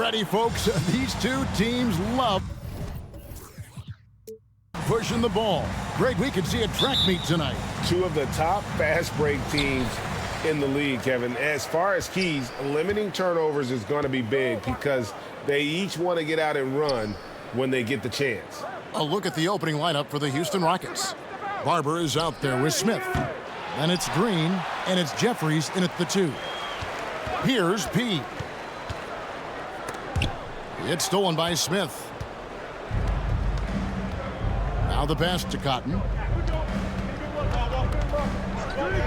ready, folks. These two teams love pushing the ball. Greg, we can see a track meet tonight. Two of the top fast break teams in the league, Kevin. As far as keys, limiting turnovers is going to be big because they each want to get out and run when they get the chance. A look at the opening lineup for the Houston Rockets. Barber is out there with Smith. Then it's Green, and it's Jeffries in at the 2. Here's P. It's stolen by Smith. Now the pass to Cotton.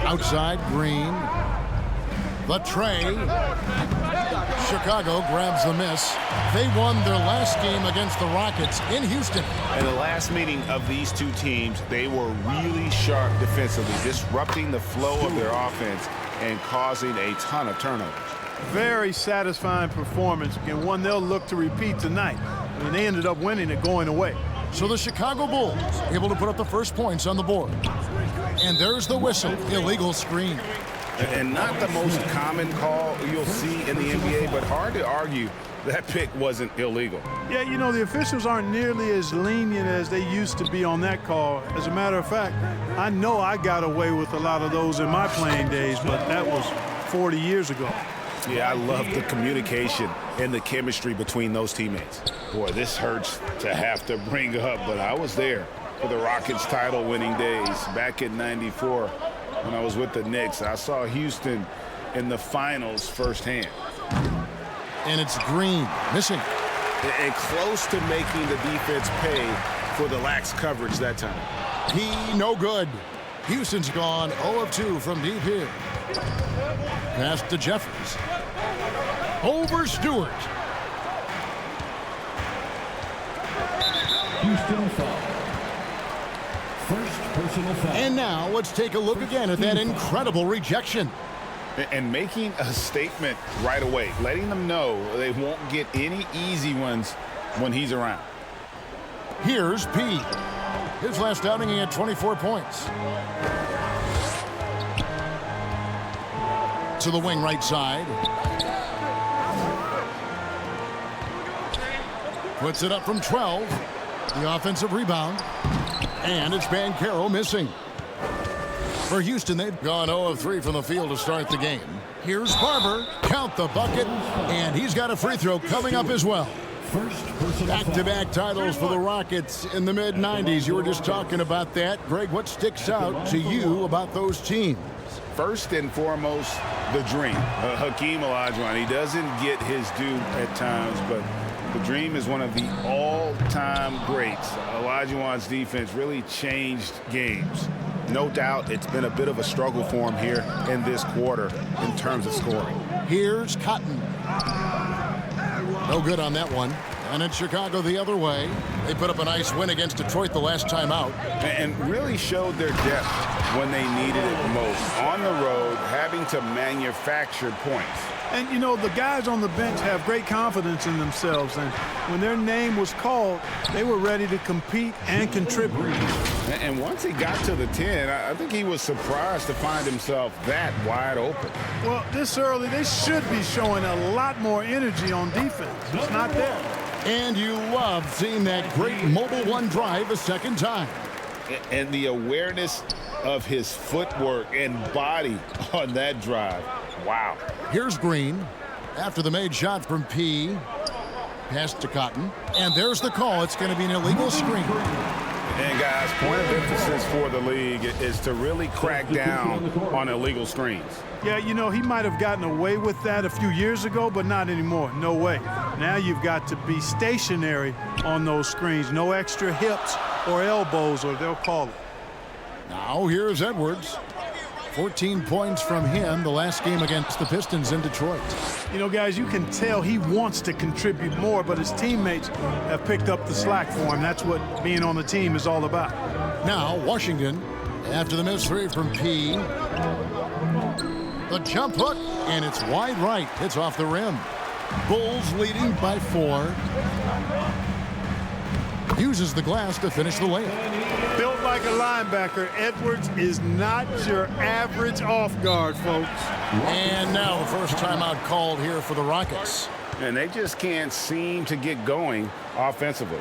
Outside, Green. The tray. Chicago grabs the miss. They won their last game against the Rockets in Houston. In the last meeting of these two teams, they were really sharp defensively, disrupting the flow of their offense and causing a ton of turnovers. Very satisfying performance, and one they'll look to repeat tonight. I mean, they ended up winning it going away. So the Chicago Bulls able to put up the first points on the board. And there's the whistle, illegal screen. And not the most common call you'll see in the NBA, but hard to argue that pick wasn't illegal. Yeah, you know, the officials aren't nearly as lenient as they used to be on that call. As a matter of fact, I know I got away with a lot of those in my playing days, but that was 40 years ago. Yeah, I love the communication and the chemistry between those teammates. Boy, this hurts to have to bring up, but I was there for the Rockets title-winning days back in '94 when I was with the Knicks. I saw Houston in the finals firsthand. And it's Green, missing. And close to making the defense pay for the lax coverage that time. He no good. Houston's gone 0 of 2 from deep here. Pass to Jeffries. Over Stewart. Houston foul. First personal foul. And now let's take a look again at that incredible rejection. And making a statement right away, letting them know they won't get any easy ones when he's around. Here's P. His last outing, he had 24 points. To the wing right side. Puts it up from 12. The offensive rebound. And it's Banchero missing. For Houston, they've gone 0 of 3 from the field to start the game. Here's Barber. Count the bucket. And he's got a free throw coming up as well. Back-to-back titles for the Rockets in the mid-90s. You were just talking about that. Greg, what sticks out to you about those teams? First and foremost, the dream. Hakeem Olajuwon, he doesn't get his due at times, but the dream is one of the all-time greats. Olajuwon's defense really changed games. No doubt it's been a bit of a struggle for him here in this quarter in terms of scoring. Here's Cotton. No good on that one. And it's Chicago the other way. They put up a nice win against Detroit the last time out. And really showed their depth when they needed it most. On the road, having to manufacture points. And, you know, the guys on the bench have great confidence in themselves. And when their name was called, they were ready to compete and contribute. And once he got to the 10, I think he was surprised to find himself that wide open. Well, this early, they should be showing a lot more energy on defense. It's not there. And you love seeing that great mobile one drive a second time. And the awareness of his footwork and body on that drive. Wow. Here's Green. After the made shot from P. Pass to Cotton. And there's the call. It's going to be an illegal screen. And, guys, point of emphasis for the league is to really crack down on illegal screens. Yeah, you know, he might have gotten away with that a few years ago, but not anymore. No way. Now you've got to be stationary on those screens. No extra hips or elbows, or they'll call it. Now here's Edwards. 14 points from him the last game against the Pistons in Detroit. You know, guys, you can tell he wants to contribute more, but his teammates have picked up the slack for him. That's what being on the team is all about. Now Washington, after the missed three from P. The jump hook, and it's wide right. It's off the rim. Bulls leading by 4. Uses the glass to finish the layup. Built like a linebacker, Edwards is not your average off guard, folks. And now the first timeout called here for the Rockets. And they just can't seem to get going offensively.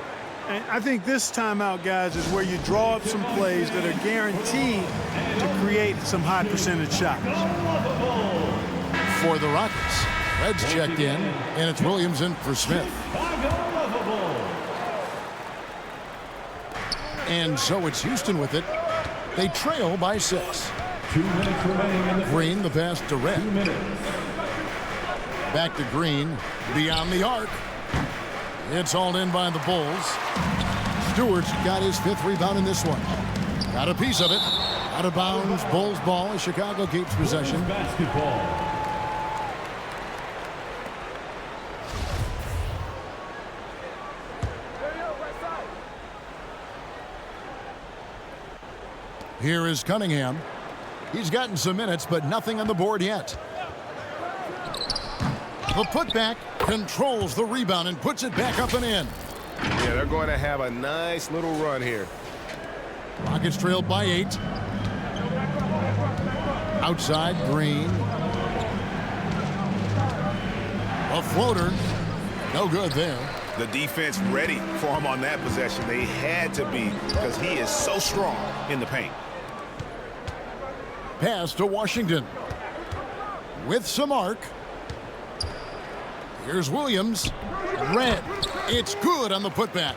And I think this timeout, guys, is where you draw up some plays that are guaranteed to create some high percentage shots. For the Rockets, Reds checked in, and it's Williams in for Smith. And so it's Houston with it. They trail by 6. 2 minutes remaining in the Green, the pass to Red. 2 minutes. Back to Green, beyond the arc. It's hauled in by the Bulls. Stewart's got his 5th rebound in this one. Got a piece of it. Out of bounds, Bulls ball as Chicago keeps possession. Basketball. Here is Cunningham. He's gotten some minutes, but nothing on the board yet. The putback controls the rebound and puts it back up and in. Yeah, they're going to have a nice little run here. Rockets trailed by 8. Outside, Green. A floater. No good there. The defense ready for him on that possession. They had to be because he is so strong in the paint. Pass to Washington. With some arc. Here's Williams. Red. It's good on the putback.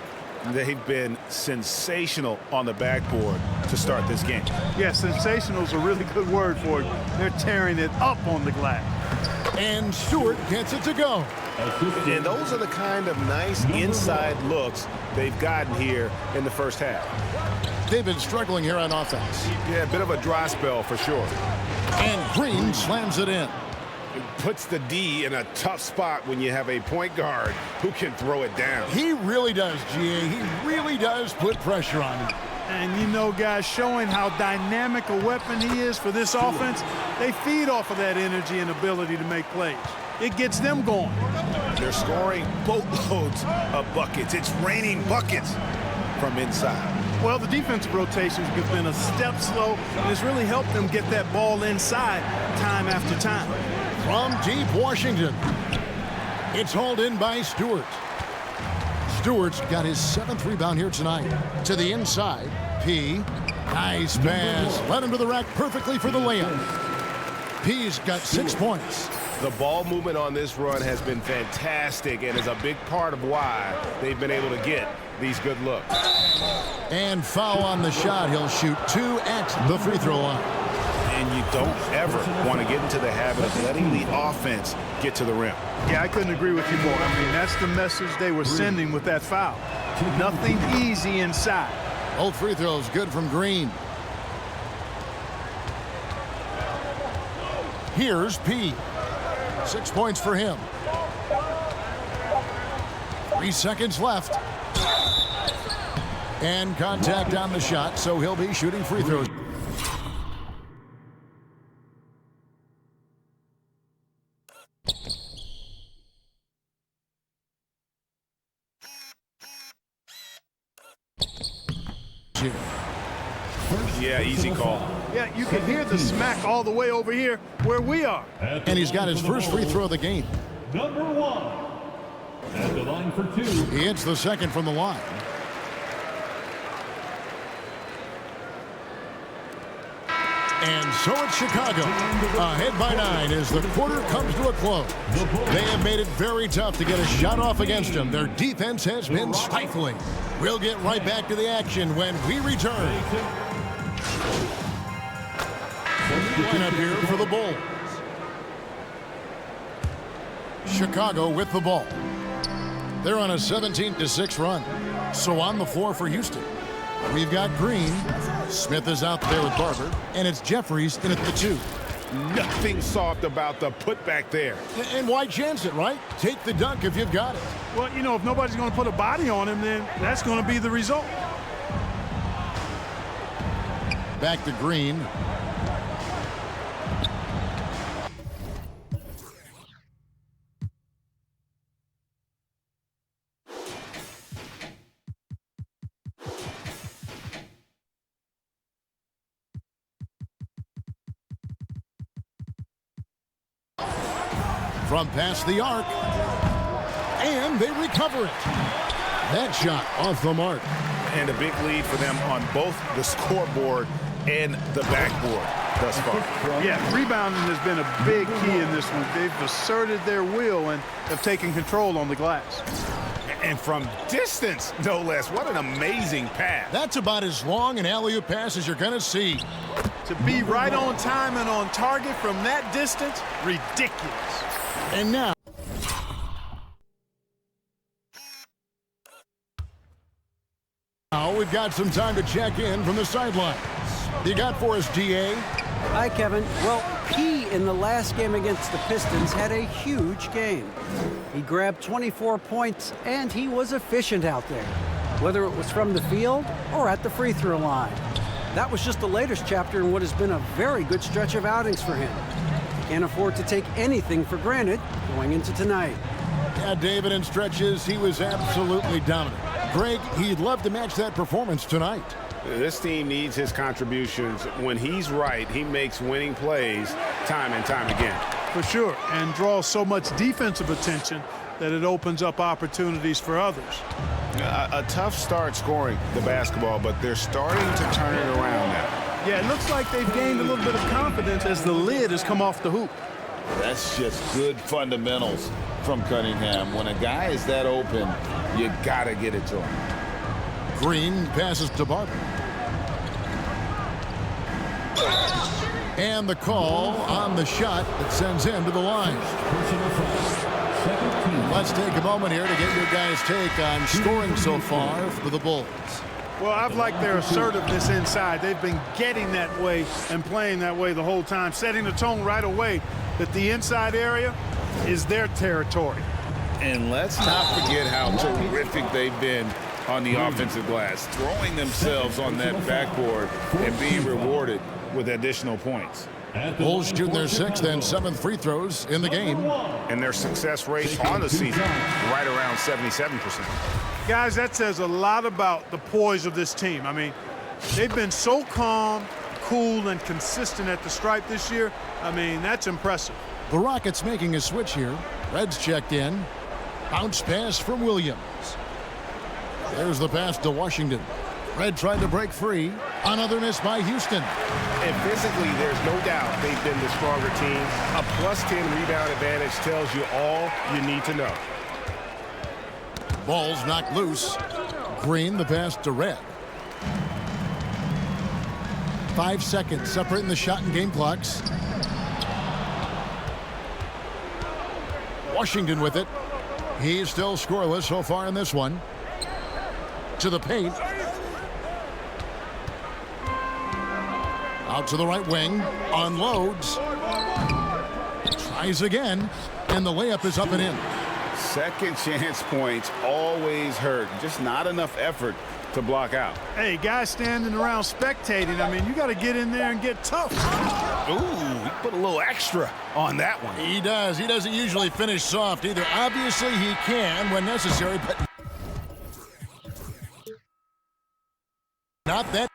They've been sensational on the backboard to start this game. Yeah, sensational is a really good word for it. They're tearing it up on the glass. And Stewart gets it to go. And those are the kind of nice inside looks they've gotten here in the first half. They've been struggling here on offense. Yeah, a bit of a dry spell for sure. And Green slams it in. It puts the D in a tough spot when you have a point guard who can throw it down. He really does, GA. He really does put pressure on him. And you know, guys, showing how dynamic a weapon he is for this offense, they feed off of that energy and ability to make plays. It gets them going. They're scoring boatloads of buckets. It's raining buckets from inside. Well, the defensive rotations have been a step slow, and it's really helped them get that ball inside time after time. From deep Washington, it's hauled in by Stewart. Stewart's got his 7th rebound here tonight. To the inside, P. Nice pass. Led him to the rack perfectly for the layup. P's got 6 points. The ball movement on this run has been fantastic and is a big part of why they've been able to get these good looks. And foul on the shot. He'll shoot 2 at the free throw line. And you don't ever want to get into the habit of letting the offense get to the rim. Yeah, I couldn't agree with you more. I mean, that's the message they were sending with that foul. Nothing easy inside. Both free throws good from Green. Here's P. 6 points for him. 3 seconds left. And contact on the shot, so he'll be shooting free throws. Yeah, easy call. Yeah, you can hear the smack all the way over here where we are. And he's got his first free throw of the game. Number 1. At the line for 2. He hits the second from the line. And so it's Chicago, ahead by 9 as the quarter comes to a close. They have made it very tough to get a shot off against them. Their defense has been stifling. We'll get right back to the action when we return. Looking up here for the Bulls. Chicago with the ball. They're on a 17-6 run. So on the floor for Houston, we've got Green. Smith is out there with Barber, and it's Jeffries in at the 2. Nothing soft about the putback there. And why chance it, right? Take the dunk if you've got it. Well, you know, if nobody's going to put a body on him, then that's going to be the result. Back to Green. From past the arc, and they recover it. That shot off the mark. And a big lead for them on both the scoreboard and the backboard thus far. Yeah, rebounding has been a big key in this one. They've asserted their will and have taken control on the glass. And from distance, no less. What an amazing pass. That's about as long an alley-oop pass as you're going to see. To be right on time and on target from that distance, ridiculous. And now, we've got some time to check in from the sidelines. You got for us, DA? Hi, Kevin. Well, P in the last game against the Pistons had a huge game. He grabbed 24 points, and he was efficient out there, whether it was from the field or at the free throw line. That was just the latest chapter in what has been a very good stretch of outings for him. Can't afford to take anything for granted going into tonight. Yeah, David, in stretches, he was absolutely dominant. Greg, he'd love to match that performance tonight. This team needs his contributions. When he's right, he makes winning plays time and time again. For sure, and draws so much defensive attention that it opens up opportunities for others. A tough start scoring the basketball, but they're starting to turn it around now. Yeah, it looks like they've gained a little bit of confidence as the lid has come off the hoop. That's just good fundamentals from Cunningham. When a guy is that open, you got to get it to him. Green passes to Barber. And the call on the shot that sends him to the line. Let's take a moment here to get your guys' take on scoring so far for the Bulls. Well, I've liked their assertiveness inside. They've been getting that way and playing that way the whole time, setting the tone right away that the inside area is their territory. And let's not forget how terrific they've been on the offensive glass, throwing themselves on that backboard and being rewarded with additional points. Bulls shooting their 6th and 7th free throws in the game. And their success rate on the season right around 77%. Guys, that says a lot about the poise of this team. I mean, they've been so calm, cool, and consistent at the stripe this year. I mean, that's impressive. The Rockets making a switch here. Reds checked in. Bounce pass from Williams. There's the pass to Washington. Red tried to break free. Another miss by Houston. And physically, there's no doubt they've been the stronger team. A +10 rebound advantage tells you all you need to know. Ball's knocked loose. Green, the pass to Red. 5 seconds separating the shot and game clocks. Washington with it. He's still scoreless so far in this one. To the paint. Out to the right wing. Unloads. Tries again. And the layup is up and in. Second chance points always hurt. Just not enough effort to block out. Hey, guys standing around spectating, I mean, you got to get in there and get tough. Ooh, he put a little extra on that one. He does. He doesn't usually finish soft either. Obviously, he can when necessary, but not that.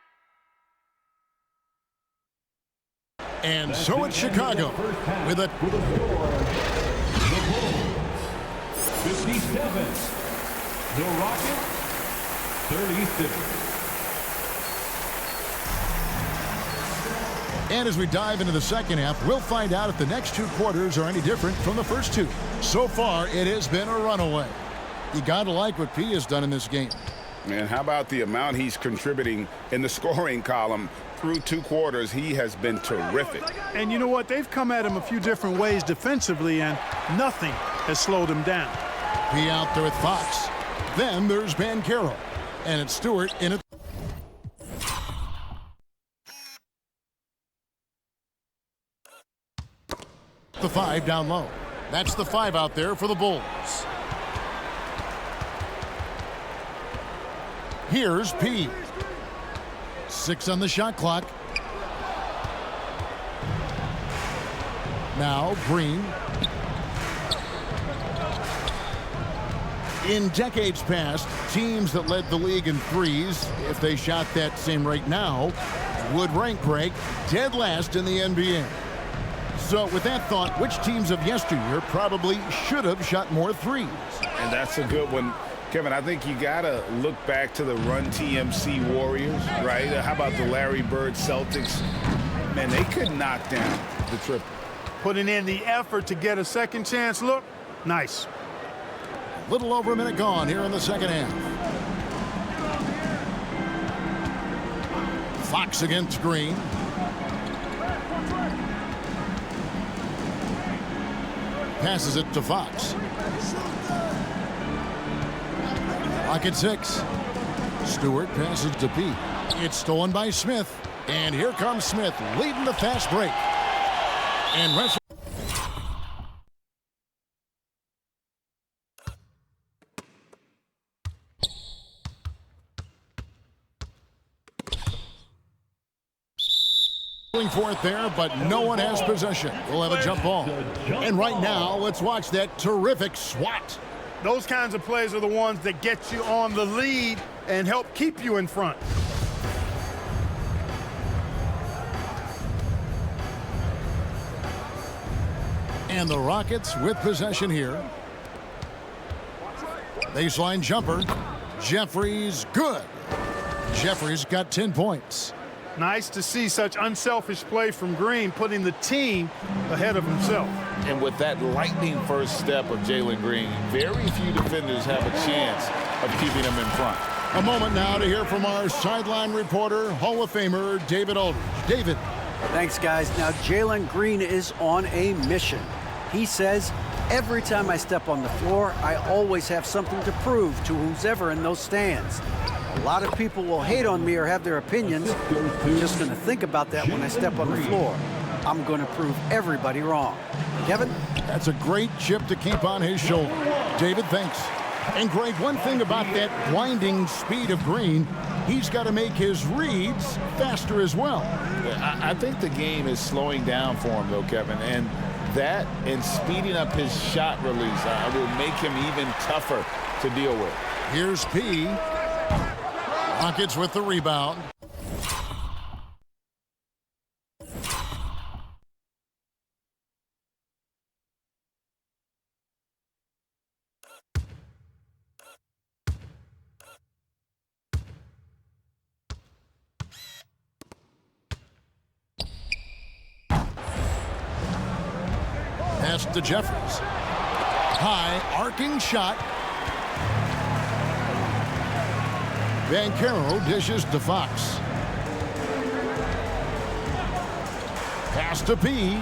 And so it's Chicago with a 57. The Rockets, 36. And as we dive into the second half, we'll find out if the next 2 quarters are any different from the first 2. So far, it has been a runaway. You got to like what P has done in this game. Man, how about the amount he's contributing in the scoring column? Through 2 quarters, he has been terrific. And you know what? They've come at him a few different ways defensively, and nothing has slowed him down. P out there with Fox. Then there's Banchero. And it's Stewart in it. The 5 down low. That's the 5 out there for the Bulls. Here's P. 6 on the shot clock. Now Green. In decades past, teams that led the league in threes, if they shot that same rate now, would rank Greg dead last in the NBA. So with that thought, which teams of yesteryear probably should have shot more threes? And that's a good one. Kevin, I think you got to look back to the Run TMC Warriors, right? How about the Larry Bird Celtics? Man, they could knock down the triple. Putting in the effort to get a second chance look. Nice. A little over a minute gone here in the second half. Fox against Green. Passes it to Fox. Clock at 6. Stewart passes to Pete. It's stolen by Smith. And here comes Smith leading the fast break. And wrestle. For it there, but no one has possession. We'll have a jump ball. And right now, let's watch that terrific swat. Those kinds of plays are the ones that get you on the lead and help keep you in front. And the Rockets with possession here. Baseline jumper. Jeffries, good. Jeffries got 10 points. Nice to see such unselfish play from Green, putting the team ahead of himself. And with that lightning first step of Jalen Green, very few defenders have a chance of keeping him in front. A moment now to hear from our sideline reporter, Hall of Famer David Aldridge. David. Thanks, guys. Now, Jalen Green is on a mission. He says, every time I step on the floor, I always have something to prove to who's ever in those stands. A lot of people will hate on me or have their opinions. I'm just going to think about that when I step on the floor. I'm going to prove everybody wrong. Kevin? That's a great chip to keep on his shoulder. David, thanks. And Greg, one thing about that blinding speed of Green, he's got to make his reads faster as well. I think the game is slowing down for him, though, Kevin. And that and speeding up his shot release will make him even tougher to deal with. Here's P. Rockets with the rebound. Pass to Jeffries. High arcing shot. Banchero dishes to Fox. Pass to P.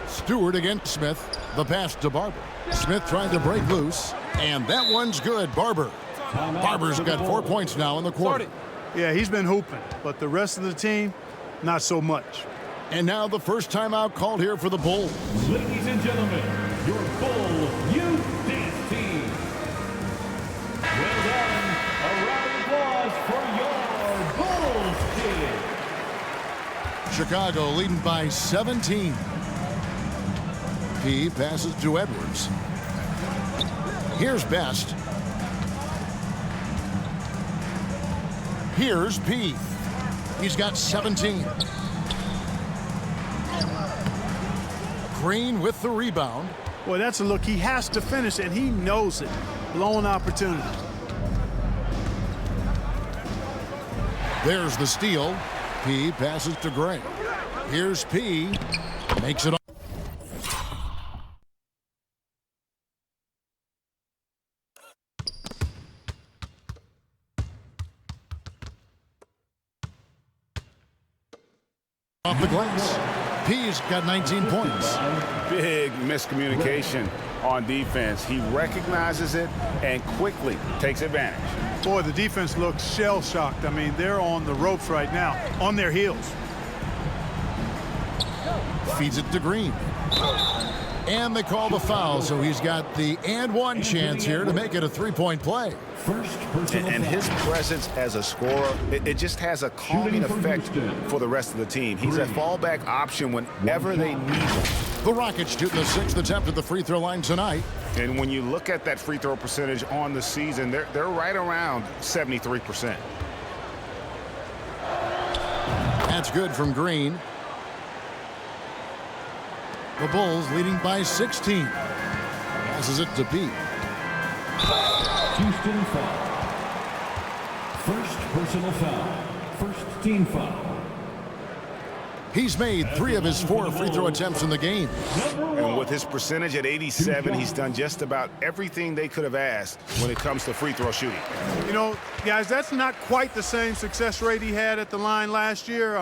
Stewart against Smith. The pass to Barber. Smith trying to break loose. And that one's good. Barber. Barber's got 4 points now in the quarter. Yeah, he's been hooping, but the rest of the team, not so much. And now the first timeout called here for the Bulls. Ladies and gentlemen, your Bull Youth Dance Team. Well done. A round of applause for your Bulls team. Chicago leading by 17. P passes to Edwards. Here's Best. Here's P. He's got 17. Green with the rebound. Boy, that's a look he has to finish, and he knows it. Blown opportunity. There's the steal. P passes to Gray. Here's P. Makes it off the glass. P's got 19 points. Big miscommunication on defense. He recognizes it and quickly takes advantage. Boy, the defense looks shell-shocked. I mean, they're on the ropes right now, on their heels. Feeds it to Green. And they call the foul, so he's got the and one chance here to make it a three-point play. And his presence as a scorer, it just has a calming effect for the rest of the team. He's a fallback option whenever they need him. The Rockets shooting the sixth attempt at the free throw line tonight. And when you look at that free throw percentage on the season, they're right around 73%. That's It's good from Green. The Bulls leading by 16. Passes it to Pete. Houston foul. First personal foul. First team foul. He's made 3 of his 4 free throw attempts in the game. And with his percentage at 87, he's done just about everything they could have asked when it comes to free throw shooting. You know, guys, that's not quite the same success rate he had at the line last year,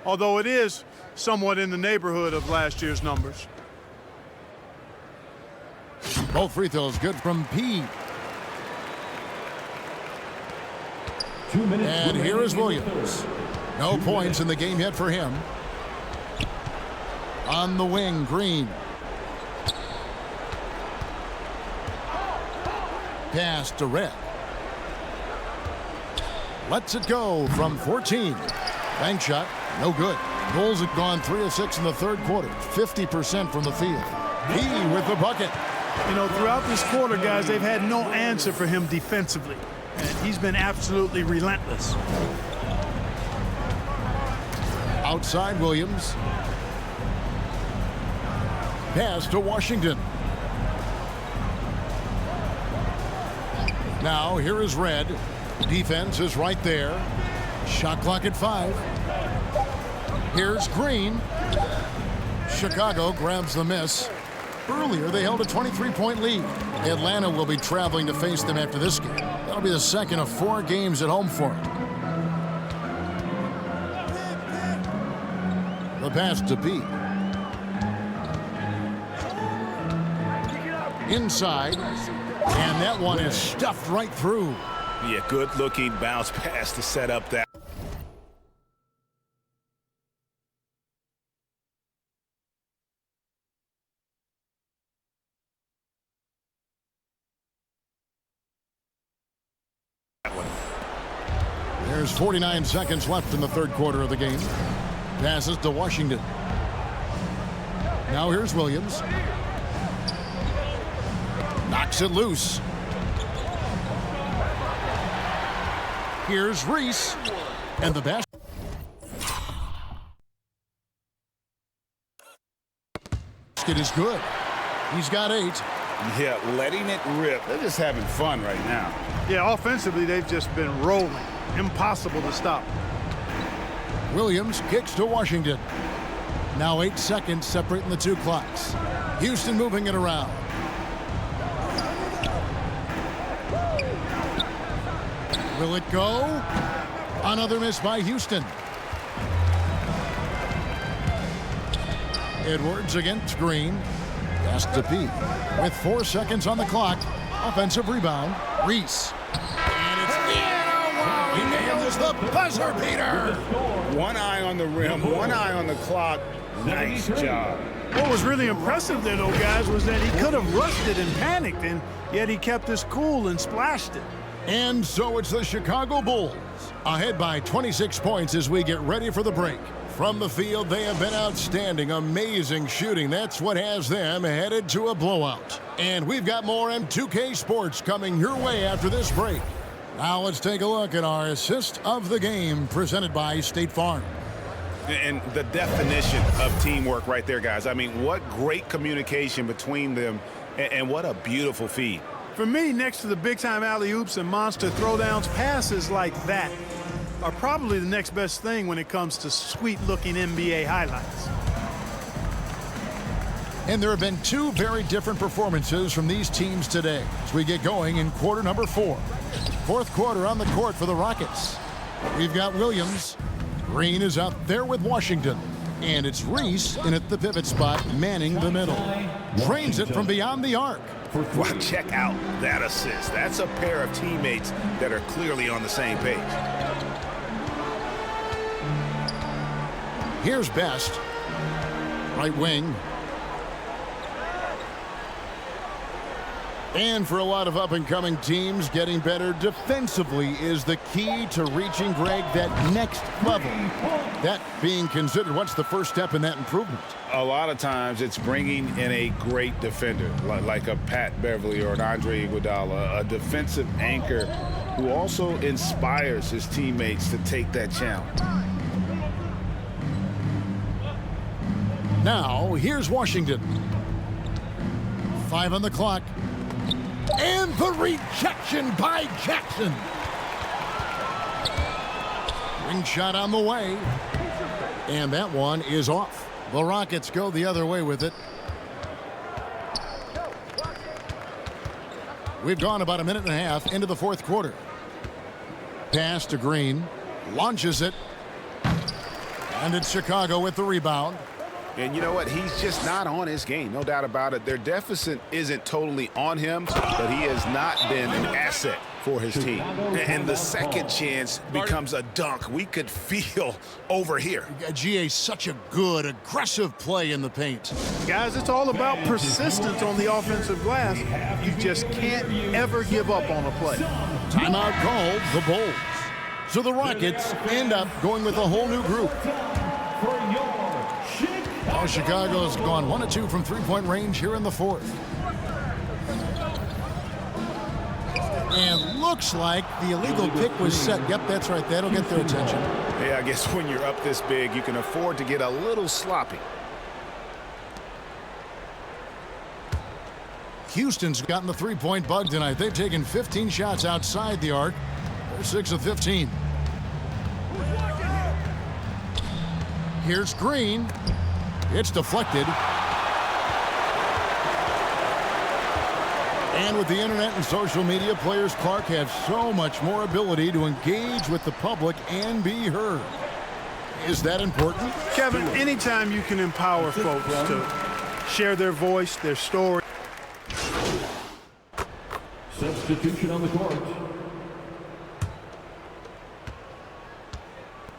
although it is somewhat in the neighborhood of last year's numbers. Both free throws good from P. 2 minutes. And here is Williams. No points in the game yet for him. On the wing, Green. Pass to Red. Lets it go from 14. Bank shot, no good. Bulls have gone 3 of 6 in the third quarter. 50% from the field. He with the bucket. You know, throughout this quarter, guys, they've had no answer for him defensively. And he's been absolutely relentless. Outside Williams. Pass to Washington. Now here is Red. Defense is right there. Shot clock at 5. Here's Green. Chicago grabs the miss. Earlier they held a 23-point lead. Atlanta will be traveling to face them after this game. That'll be the second of 4 games at home for them. The pass to Pete. Inside. And that one is stuffed right through. Yeah, good-looking bounce pass to set up that. There's 49 seconds left in the third quarter of the game. Passes to Washington. Now here's Williams. Knocks it loose. Here's Reese. And the basket is good. He's got 8. Yeah, letting it rip. They're just having fun right now. Yeah, offensively, they've just been rolling. Impossible to stop. Williams kicks to Washington. Now 8 seconds separating the 2 clocks. Houston moving it around. Will it go? Another miss by Houston. Edwards against Green. Pass to Pete. With 4 seconds on the clock. Offensive rebound. Reese. And it's in. Oh, wow. He nails the buzzer beater. One eye on the rim, one eye on the clock. Nice job. What was really impressive there, though, guys, was that he could have rushed it and panicked, and yet he kept his cool and splashed it. And so it's the Chicago Bulls ahead by 26 points as we get ready for the break. From the field, they have been outstanding, amazing shooting. That's what has them headed to a blowout. And we've got more M2K Sports coming your way after this break. Now let's take a look at our assist of the game presented by State Farm. And the definition of teamwork right there, guys. I mean, what great communication between them, and what a beautiful feed. For me, next to the big-time alley-oops and monster throwdowns, passes like that are probably the next best thing when it comes to sweet-looking NBA highlights. And there have been 2 very different performances from these teams today as we get going in quarter number 4. Fourth quarter on the court for the Rockets. We've got Williams. Green is out there with Washington. And it's Reese in at the pivot spot, manning the middle. Drains it from beyond the arc. Well, check out that assist. That's a pair of teammates that are clearly on the same page. Here's Best. Right wing. And for a lot of up-and-coming teams, getting better defensively is the key to reaching, Greg, that next level. That being considered, what's the first step in that improvement? A lot of times it's bringing in a great defender, like a Pat Beverly or an Andre Iguodala, a defensive anchor who also inspires his teammates to take that challenge. Now, here's Washington. 5 on the clock. And the rejection by Jackson. Ring shot on the way. And that one is off. The Rockets go the other way with it. We've gone about a minute and a half into the fourth quarter. Pass to Green. Launches it. And it's Chicago with the rebound. And you know what? He's just not on his game. No doubt about it. Their deficit isn't totally on him, but he has not been an asset for his team. And the second chance becomes a dunk. We could feel over here. GA, such a good, aggressive play in the paint. Guys, it's all about persistence on the offensive glass. You just can't ever give up on a play. Timeout called, the Bulls. So the Rockets end up going with a whole new group. Oh, Chicago's gone 1 of 2 from three-point range here in the fourth. And looks like the illegal pick was set. Yep, that's right. That'll get their attention. Yeah, I guess when you're up this big, you can afford to get a little sloppy. Houston's gotten the three-point bug tonight. They've taken 15 shots outside the arc. They're 6 of 15. Here's Green. It's deflected. And with the internet and social media, players Clark have so much more ability to engage with the public and be heard. Is that important? Kevin, anytime you can empower folks to share their voice, their story. Substitution on the court.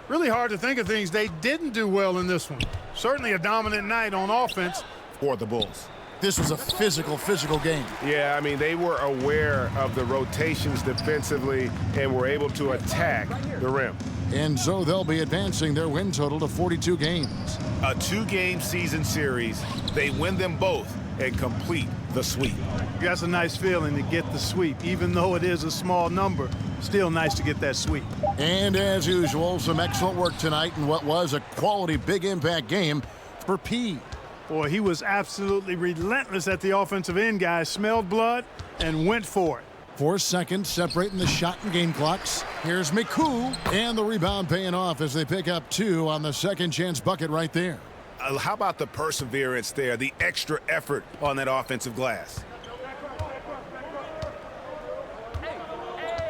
Really hard to think of things they didn't do well in this one. Certainly a dominant night on offense For the Bulls. This was a physical game. Yeah, I mean, they were aware of the rotations defensively and were able to attack the rim. And so they'll be advancing their win total to 42 games. A 2-game season series. They win them both and complete the sweep. That's a nice feeling to get the sweep. Even though it is a small number, still nice to get that sweep. And as usual, some excellent work tonight in what was a quality big impact game for P. Boy, he was absolutely relentless at the offensive end, guys. Smelled blood and went for it. 4 seconds separating the shot and game clocks. Here's Miku, and the rebound paying off as they pick up 2 on the second chance bucket right there. How about the perseverance there, the extra effort on that offensive glass?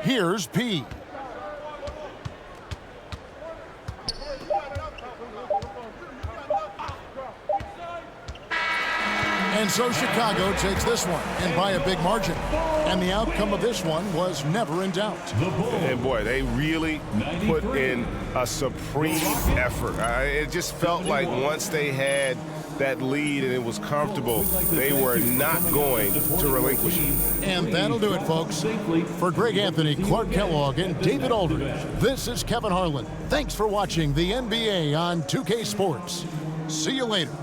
Here's P. And so Chicago takes this one, and by a big margin. And the outcome of this one was never in doubt. And boy, they really put in a supreme effort. It just felt like once they had that lead and it was comfortable, they were not going to relinquish it. And that'll do it, folks. For Greg Anthony, Clark Kellogg, and David Aldridge, this is Kevin Harlan. Thanks for watching the NBA on 2K Sports. See you later.